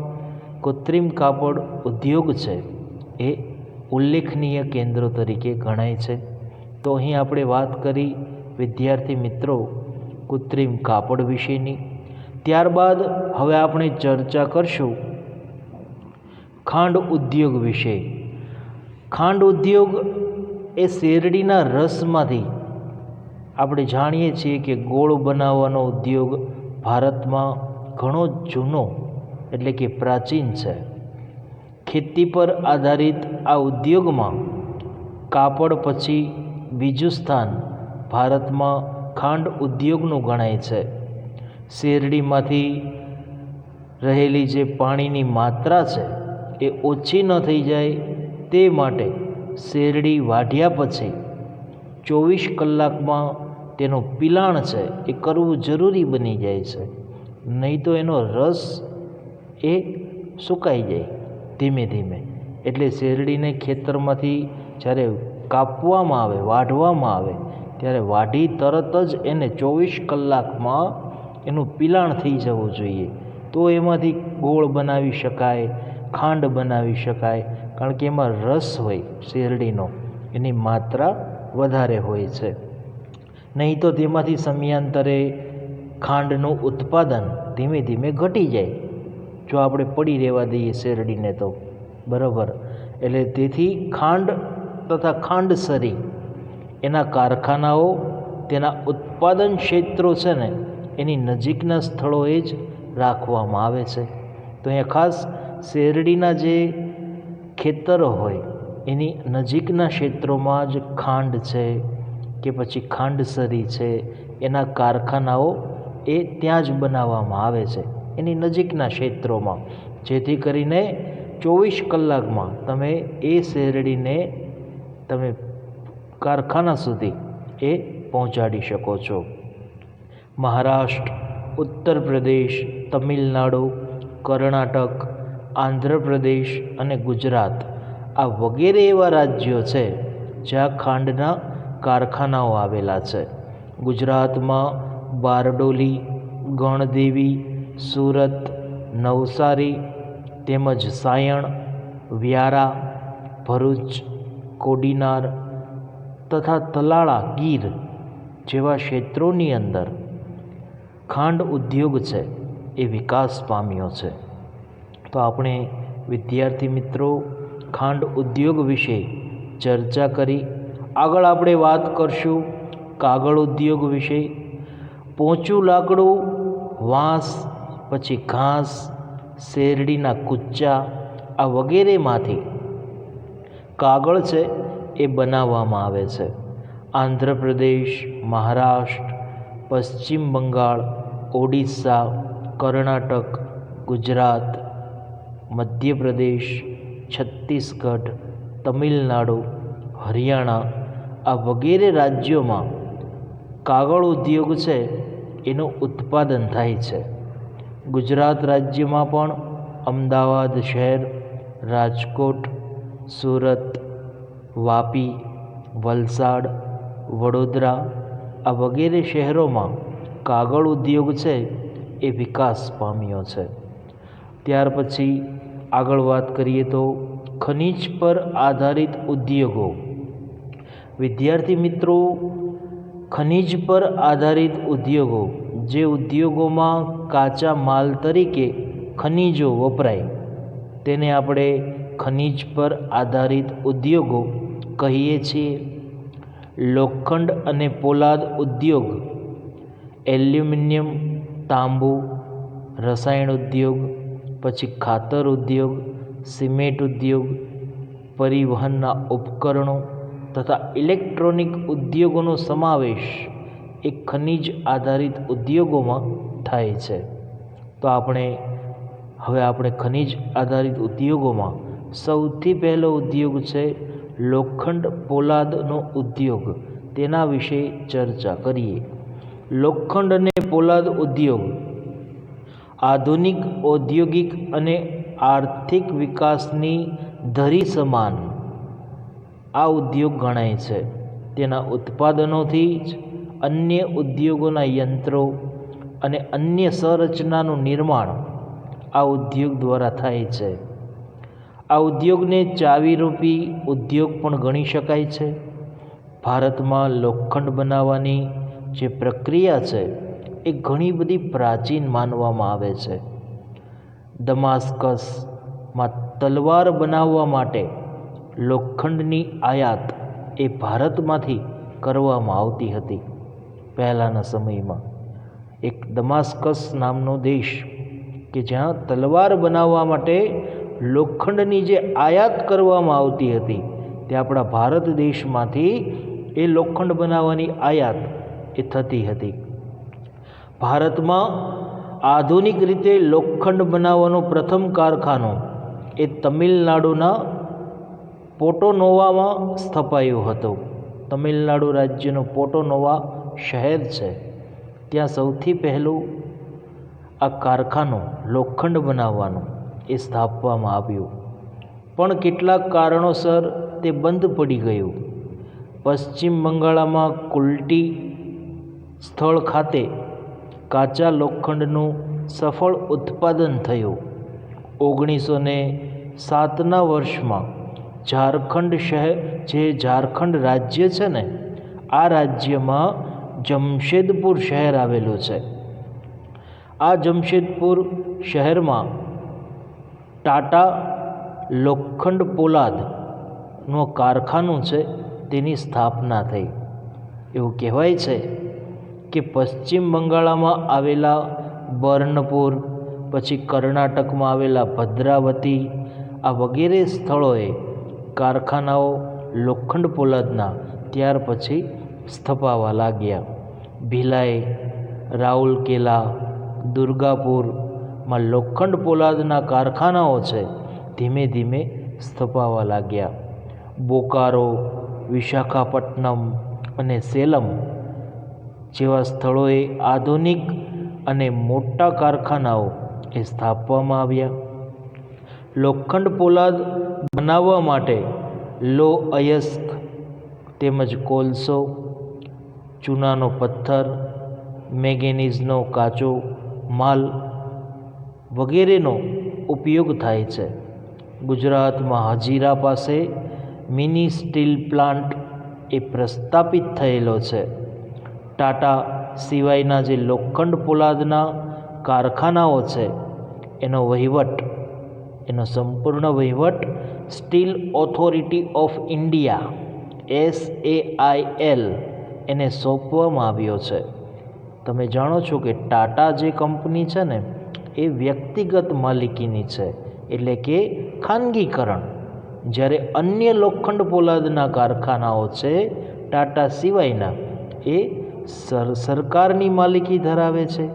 [SPEAKER 1] કૃત્રિમ કાપડ ઉદ્યોગ છે એ ઉલ્લેખનીય કેન્દ્રો તરીકે ગણાય છે. તો અહીં આપણે વાત કરી વિદ્યાર્થી મિત્રો કૃત્રિમ કાપડ વિશેની. ત્યારબાદ હવે આપણે ચર્ચા કરશું ખાંડ ઉદ્યોગ વિશે. ખાંડ ઉદ્યોગ એ શેરડીના રસમાંથી આપણે જાણીએ છીએ કે ગોળ બનાવવાનો ઉદ્યોગ ભારતમાં ઘણો જૂનો એટલે કે પ્રાચીન છે. ખેતી પર આધારિત આ ઉદ્યોગમાં કાપડ પછી બીજું સ્થાન ભારતમાં ખાંડ ઉદ્યોગનું ગણાય છે. શેરડીમાંથી રહેલી જે પાણીની માત્રા છે એ ઓછી ન થઈ જાય તે માટે શેરડી વાઢ્યા પછી 24 કલાકમાં તેનું પિલાણ છે એ કરવું જરૂરી બની જાય છે, નહીં તો એનો રસ એ સુકાઈ જાય ધીમે ધીમે. એટલે શેરડીને ખેતરમાંથી જ્યારે કાપવામાં આવે, વાઢવામાં આવે ત્યારે વાઢી તરત જ એને 24 કલાકમાં એનું પિલાણ થઈ જવું જોઈએ. તો એમાંથી ગોળ બનાવી શકાય, ખાંડ બનાવી શકાય, કારણ કે એમાં રસ હોય શેરડીનો, એની માત્રા વધારે હોય છે. નહીં તો તેમાંથી સમયાંતરે ખાંડનું ઉત્પાદન ધીમે ધીમે ઘટી જાય જો આપણે પડી રહેવા દઈએ શેરડીને તો, બરાબર. એટલે તેથી ખાંડ તથા ખાંડસરી એના કારખાનાઓ તેના ઉત્પાદન ક્ષેત્રો છે ને એની નજીકના સ્થળોએ જ રાખવામાં આવે છે. તો અહીંયા ખાસ શેરડીના જે ખેતરો હોય એની નજીકના ક્ષેત્રોમાં જ ખાંડ છે કે પછી ખાંડસરી છે એના કારખાનાઓ એ ત્યાં જ બનાવવામાં આવે છે, એની નજીકના ક્ષેત્રોમાં, જેથી કરીને 24 કલાકમાં તમે એ શેરડીને તમે કારખાના સુધી એ પહોંચાડી શકો છો. મહારાષ્ટ્ર, ઉત્તર પ્રદેશ, તમિલનાડુ કર્ણાટક, આંધ્રપ્રદેશ અને ગુજરાત આ વગેરે એવા રાજ્યો છે જ્યાં ખાંડના કારખાનાઓ આવેલા છે. ગુજરાતમાં બારડોલી, ગણદેવી, સુરત, નવસારી તેમજ સાયણ, વ્યારા, ભરૂચ, કોડીનાર તથા તલાળા, ગીર જેવા ક્ષેત્રોની અંદર ખાંડ ઉદ્યોગ છે એ વિકાસ પામ્યો છે. તો આપણે વિદ્યાર્થી મિત્રો ખાંડ ઉદ્યોગ વિશે ચર્ચા કરી. આગળ આપણે વાત કરશું કાગળ ઉદ્યોગ વિશે. પોચું લાકડું, વાંસ, પછી ઘાસ, શેરડીના કુચ્ચા આ વગેરેમાંથી કાગળ છે એ બનાવવામાં આવે છે. આંધ્રપ્રદેશ, મહારાષ્ટ્ર, પશ્ચિમ બંગાળ, ઓડિશા, કર્ણાટક, ગુજરાત, મધ્યપ્રદેશ, છત્તીસગઢ, તમિલનાડુ, હરિયાણા આ વગેરે રાજ્યોમાં કાગળ ઉદ્યોગ છે એનું ઉત્પાદન થાય છે. ગુજરાત રાજ્યમાં પણ અમદાવાદ શહેર, રાજકોટ, સુરત, વાપી, વલસાડ, વડોદરા આ વગેરે શહેરોમાં કાગળ ઉદ્યોગ છે એ વિકાસ પામ્યો છે. ત્યાર પછી આગળ વાત કરીએ તો ખનિજ પર આધારિત ઉદ્યોગો. વિદ્યાર્થી મિત્રો, ખનિજ પર આધારિત ઉદ્યોગો જે ઉદ્યોગોમાં કાચા માલ તરીકે ખનિજો વપરાય તેને આપણે ખનિજ પર આધારિત ઉદ્યોગો કહીએ છીએ. લોખંડ અને પોલાદ ઉદ્યોગ, એલ્યુમિનિયમ, તાંબુ, રસાયણ ઉદ્યોગ, પછી ખાતર ઉદ્યોગ, સિમેન્ટ ઉદ્યોગ, પરિવહનના ઉપકરણો તથા ઇલેક્ટ્રોનિક ઉદ્યોગોનો સમાવેશ એ ખનિજ આધારિત ઉદ્યોગોમાં થાય છે. તો હવે આપણે ખનિજ આધારિત ઉદ્યોગોમાં સૌથી પહેલો ઉદ્યોગ છે લોખંડ પોલાદનો ઉદ્યોગ. તેના વિશે ચર્ચા કરીએ. લોખંડ અને પોલાદ ઉદ્યોગ આધુનિક ઔદ્યોગિક અને આર્થિક વિકાસની ધરી સમાન આ ઉદ્યોગ ગણાય છે. તેના ઉત્પાદનોથી જ અન્ય ઉદ્યોગોના યંત્રો અને અન્ય સંરચનાનું નિર્માણ આ ઉદ્યોગ દ્વારા થાય છે. આ ઉદ્યોગને ચાવીરૂપી ઉદ્યોગ પણ ગણી શકાય છે. ભારતમાં લોખંડ બનાવવાની જે પ્રક્રિયા છે એ ઘણી બધી પ્રાચીન માનવામાં આવે છે. દમાસ્કસમાં તલવાર બનાવવા માટે લોખંડની આયાત એ ભારતમાંથી કરવામાં આવતી હતી. પહેલાંના સમયમાં એક દમાસ્કસ નામનો દેશ કે જ્યાં તલવાર બનાવવા માટે લોખંડની જે આયાત કરવામાં આવતી હતી તે આપણા ભારત દેશમાંથી એ લોખંડ બનાવવાની આયાત એ થતી હતી. ભારતમાં આધુનિક રીતે લોખંડ બનાવવાનો પ્રથમ કારખાનો એ તમિલનાડુના પોર્ટોનોવામાં સ્થપાયો હતો. તમિલનાડુ રાજ્યનું પોર્ટોનોવા શહેર છે. ત્યાં સૌથી પહેલું આ કારખાનું લોખંડ બનાવવાનું એ સ્થાપવામાં આવ્યું, પણ કેટલાક કારણોસર તે બંધ પડી ગયું. પશ્ચિમ બંગાળમાં કુલ્ટી સ્થળ ખાતે કાચા લોખંડનું સફળ ઉત્પાદન થયું. 1907ના વર્ષમાં ઝારખંડ શહેર, જે ઝારખંડ રાજ્ય છે ને, આ રાજ્યમાં જમશેદપુર શહેર આવેલું છે. આ જમશેદપુર શહેરમાં ટાટા લોખંડ પોલાદનું કારખાનું છે તેની સ્થાપના થઈ. એવું કહેવાય છે કે પશ્ચિમ બંગાળમાં આવેલા બર્નપુર, પછી કર્ણાટકમાં આવેલા ભદ્રાવતી આ વગેરે સ્થળોએ કારખાનાઓ લોખંડ પોલાદના ત્યાર પછી સ્થપાવા લાગ્યા. ભિલાઈ, રાઉરકેલા, દુર્ગાપુરમાં લોખંડ પોલાદના કારખાનાઓ છે ધીમે ધીમે સ્થપાવા લાગ્યા. બોકારો, વિશાખાપટ્ટનમ અને સેલમ જેવા સ્થળોએ આધુનિક અને મોટા કારખાનાઓ એ સ્થાપવામાં આવ્યા. લોખંડ પોલાદ બનાવવા માટે લોહ અયસ્ક તેમજ કોલસો, ચૂનાનો પથ્થર, મેંગેનીઝનો કાચો માલ વગેરેનો ઉપયોગ થાય છે. ગુજરાતમાં હજીરા પાસે મિની સ્ટીલ પ્લાન્ટ એ પ્રસ્થાપિત થયેલો છે. ટાટા સિવાયના જે લોખંડ પોલાદના કારખાનાઓ છે એનો સંપૂર્ણ વહીવટ steel authority of India SAIL એને સોંપવામાં આવ્યો છે. તમે જાણો છો કે ટાટા જે કંપની છે ને એ વ્યક્તિગત માલિકીની છે, એટલે કે ખાનગીકરણ. જ્યારે અન્ય લોખંડ પોલાદના કારખાનાઓ છે ટાટા સિવાયના એ સરકારની માલિકી ધરાવે છે,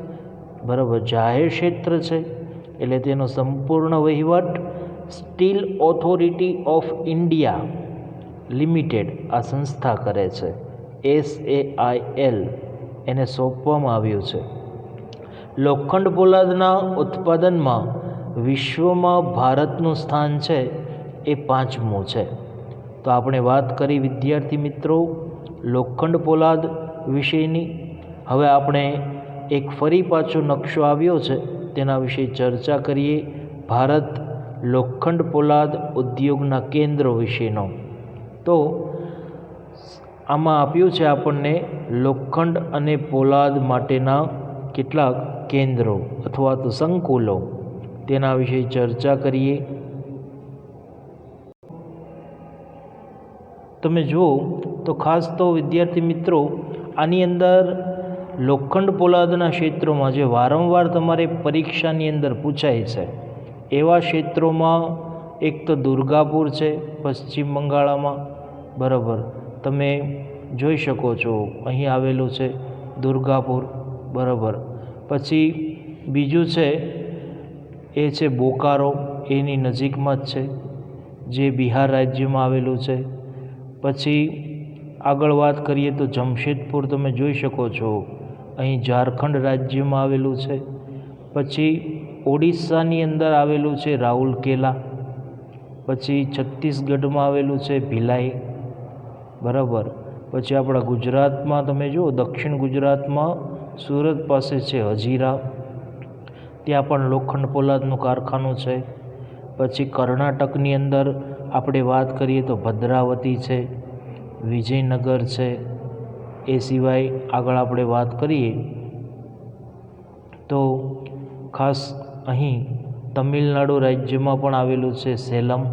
[SPEAKER 1] બરાબર, જાહેર ક્ષેત્ર છે. એટલે તેનો સંપૂર્ણ વહીવટ steel authority of India limited આ સંસ્થા કરે છે. SAIL એને સોંપવામાં આવ્યું છે. લોખંડ પોલાદના ઉત્પાદનમાં વિશ્વમાં ભારતનું સ્થાન છે એ 5મું છે. તો આપણે વાત કરી વિદ્યાર્થી મિત્રો લોખંડ પોલાદ વિશેની. હવે આપણે એક ફરી પાછો નકશો આવ્યો છે તેના વિશે ચર્ચા કરીએ. ભારત લોખંડ પોલાદ ઉદ્યોગના કેન્દ્રો વિશેનો. તો આમાં આપ્યું છે આપણને લોખંડ અને પોલાદ માટેના કેટલાક કેન્દ્રો અથવા તો સંકુલો, તેના વિશે ચર્ચા કરીએ. તમે જુઓ તો ખાસ તો વિદ્યાર્થી મિત્રો આની અંદર લોખંડ પોલાદના ક્ષેત્રોમાં જે વારંવાર તમારે પરીક્ષાની અંદર પૂછાય છે એવા ક્ષેત્રોમાં એક તો દુર્ગાપુર છે પશ્ચિમ બંગાળમાં, બરાબર, તમે જોઈ શકો છો અહીં આવેલું છે દુર્ગાપુર, બરાબર. પછી બીજું છે એ છે બોકારો, એની નજીકમાં જ છે, જે બિહાર રાજ્યમાં આવેલું છે. પછી આગળ વાત કરીએ તો જમશેદપુર તમે જોઈ શકો છો અહીં ઝારખંડ રાજ્યમાં આવેલું છે. પછી ઓડિશાની અંદર આવેલું છે રાઉરકેલા. પછી છત્તીસગઢમાં આવેલું છે ભિલાઈ, બરાબર. પછી આપણા ગુજરાતમાં તમે જુઓ દક્ષિણ ગુજરાતમાં સુરત પાસે છે હજીરા, ત્યાં પણ લોખંડ પોલાદનું કારખાનું છે. પછી કર્ણાટકની અંદર આપણે વાત કરીએ તો ભદ્રાવતી છે, વિજયનગર છે. એ સિવાય આગળ આપણે વાત કરીએ તો ખાસ અહીં તમિલનાડુ રાજ્યમાં પણ આવેલું છે સેલમ,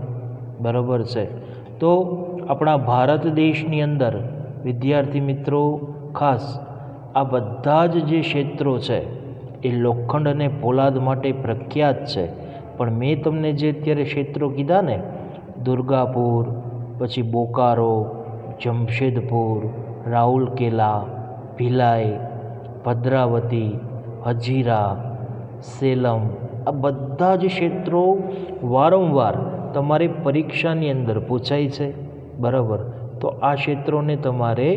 [SPEAKER 1] બરાબર છે. તો આપણા ભારત દેશની અંદર વિદ્યાર્થી મિત્રો ખાસ આ બધા જ જે ક્ષેત્રો છે એ લોખંડ અને પોલાદ માટે પ્રખ્યાત છે. પણ મેં તમને જે અત્યારે ક્ષેત્રો કીધા ને, દુર્ગાપુર, પછી બોકારો, જમશેદપુર, રાઉરકેલા, ભિલાઈ, ભદ્રાવતી, હજીરા, સેલમ, આ બધા જ ક્ષેત્રો વારંવાર તમારે પરીક્ષાની અંદર પૂછાય છે, બરાબર. તો આ ક્ષેત્રોને તમારે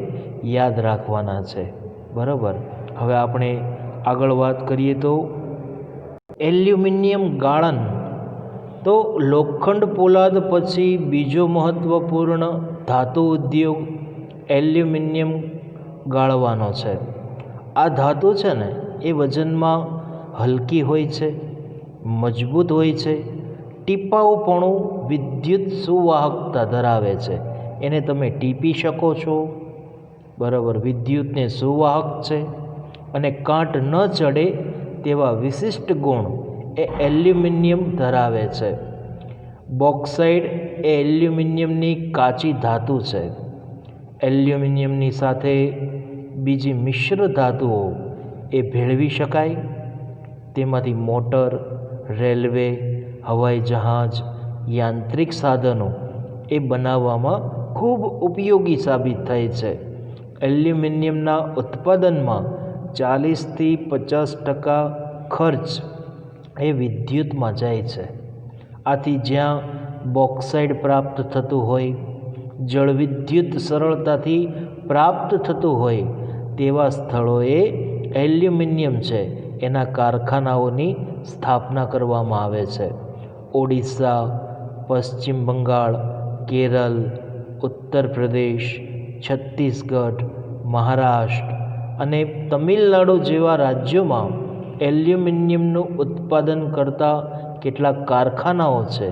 [SPEAKER 1] યાદ રાખવાના છે, બરાબર. હવે આપણે આગળ વાત કરીએ તો એલ્યુમિનિયમ ગાળણ. તો લોખંડ પોલાદ પછી બીજો મહત્ત્વપૂર્ણ ધાતુ ઉદ્યોગ એલ્યુમિનિયમ ગાળવાનો છે. આ ધાતુ છે ને એ વજનમાં હલકી હોય છે, મજબૂત હોય છે, ટીપાઉપણું વિદ્યુત સુવાહકતા ધરાવે છે. એને તમે ટીપી શકો છો, બરાબર. વિદ્યુતને સુવાહક છે અને કાંટ ન ચડે તેવા વિશિષ્ટ ગુણ એ એલ્યુમિનિયમ ધરાવે છે. બોક્સાઇડ એ એલ્યુમિનિયમની કાચી ધાતુ છે. એલ્યુમિનિયમની સાથે બીજી મિશ્ર ધાતુઓ એ ભેળવી શકાય. તેમાંથી મોટર, રેલવે, હવાઈ જહાજ, યાંત્રિક સાધનો એ બનાવવામાં ખૂબ ઉપયોગી સાબિત થાય છે. એલ્યુમિનિયમના ઉત્પાદનમાં 40થી 50% ખર્ચ એ વિદ્યુતમાં જાય છે. આથી જ્યાં બોક્સાઇડ પ્રાપ્ત થતું હોય, જળવિદ્યુત સરળતાથી પ્રાપ્ત થતું હોય તેવા સ્થળોએ એલ્યુમિનિયમ છે એના કારખાનાઓની સ્થાપના કરવામાં આવે છે. ઓડિશા, પશ્ચિમ બંગાળ, કેરળ, ઉત્તર પ્રદેશ, છત્તીસગઢ, મહારાષ્ટ્ર અને તમિલનાડુ જેવા રાજ્યોમાં એલ્યુમિનિયમનું ઉત્પાદન કરતા કેટલાક કારખાનાઓ છે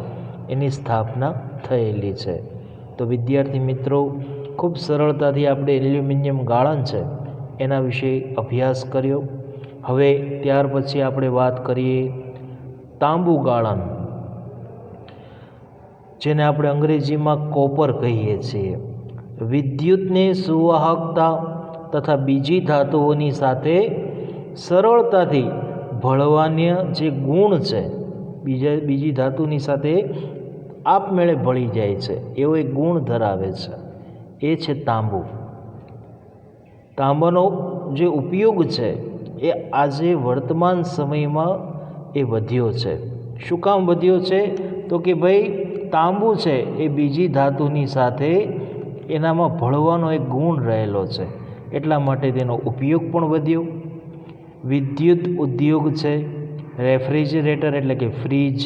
[SPEAKER 1] એની સ્થાપના થયેલી છે. તો વિદ્યાર્થી મિત્રો, ખૂબ સરળતાથી આપણે એલ્યુમિનિયમ ગાળણ છે એના વિશે અભ્યાસ કર્યો. હવે ત્યાર પછી આપણે વાત કરીએ તાંબુ ગાળણ, જેને આપણે અંગ્રેજીમાં કોપર કહીએ છીએ. વિદ્યુતને સુવાહકતા તથા બીજી ધાતુઓની સાથે સરળતાથી ભળવાના જે ગુણ છે, બીજી ધાતુની સાથે આપમેળે ભળી જાય છે એવો એક ગુણ ધરાવે છે, એ છે તાંબુ. તાંબાનો જે ઉપયોગ છે એ આજે વર્તમાન સમયમાં એ વધ્યો છે. શું કામ વધ્યો છે? તો કે ભાઈ તાંબુ છે એ બીજી ધાતુની સાથે એનામાં ભળવાનો એક ગુણ રહેલો છે, એટલા માટે તેનો ઉપયોગ પણ વધ્યો. વિદ્યુત ઉદ્યોગ છે, રેફ્રિજરેટર એટલે કે ફ્રીજ,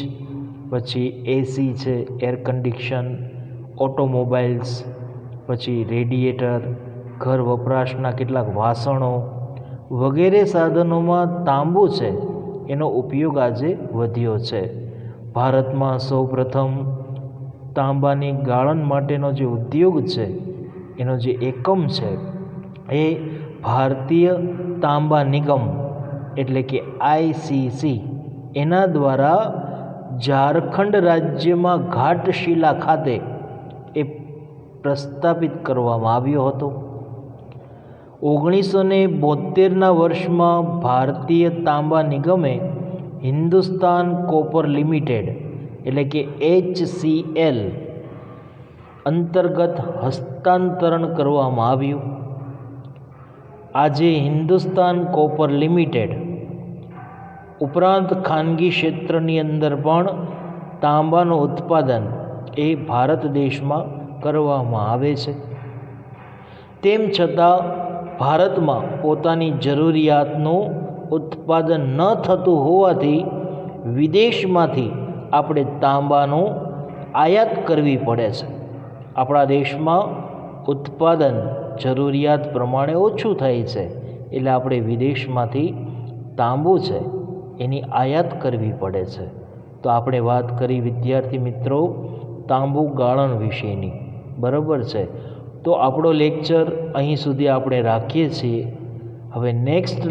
[SPEAKER 1] પછી એસી છે, એર કન્ડિશન, ઓટોમોબાઈલ્સ, પછી રેડિએટર, ઘર વપરાશના કેટલાક વાસણો વગેરે સાધનોમાં તાંબુ છે એનો ઉપયોગ આજે વધ્યો છે. ભારતમાં સૌપ્રથમ તાંબાની ગાળણ માટેનો જે ઉદ્યોગ છે એનો જે એકમ છે એ ભારતીય તાંબા નિગમ એટલે કે આઈસીસી એના દ્વારા ઝારખંડ રાજ્યમાં ઘાટશિલા ખાતે એ પ્રસ્થાપિત કરવામાં આવ્યો હતો. 1972ના વર્ષમાં ભારતીય તાંબા નિગમે હિન્દુસ્તાન કોપર લિમિટેડ એટલે કે HCL અંતર્ગત હસ્તાંતરણ કરવામાં આવ્યું. આજે હિન્દુસ્તાન કોપર લિમિટેડ ઉપરાંત ખાનગી ક્ષેત્રની અંદર પણ તાંબાનું ઉત્પાદન એ ભારત દેશમાં કરવામાં આવે છે. તેમ છતાં ભારતમાં પોતાની જરૂરિયાતનું ઉત્પાદન ન થતું હોવાથી વિદેશમાંથી આપણે તાંબાનું આયાત કરવી પડે છે. આપણા દેશમાં ઉત્પાદન જરૂરિયાત પ્રમાણે ઓછું થાય છે, એટલે આપણે વિદેશમાંથી તાંબુ છે એની આયાત કરવી પડે છે. તો આપણે વાત કરી વિદ્યાર્થી મિત્રો તાંબુ ગાળણ વિશેની, બરાબર છે. તો આપણો લેક્ચર અહીં સુધી આપણે રાખીએ છીએ. હવે નેક્સ્ટ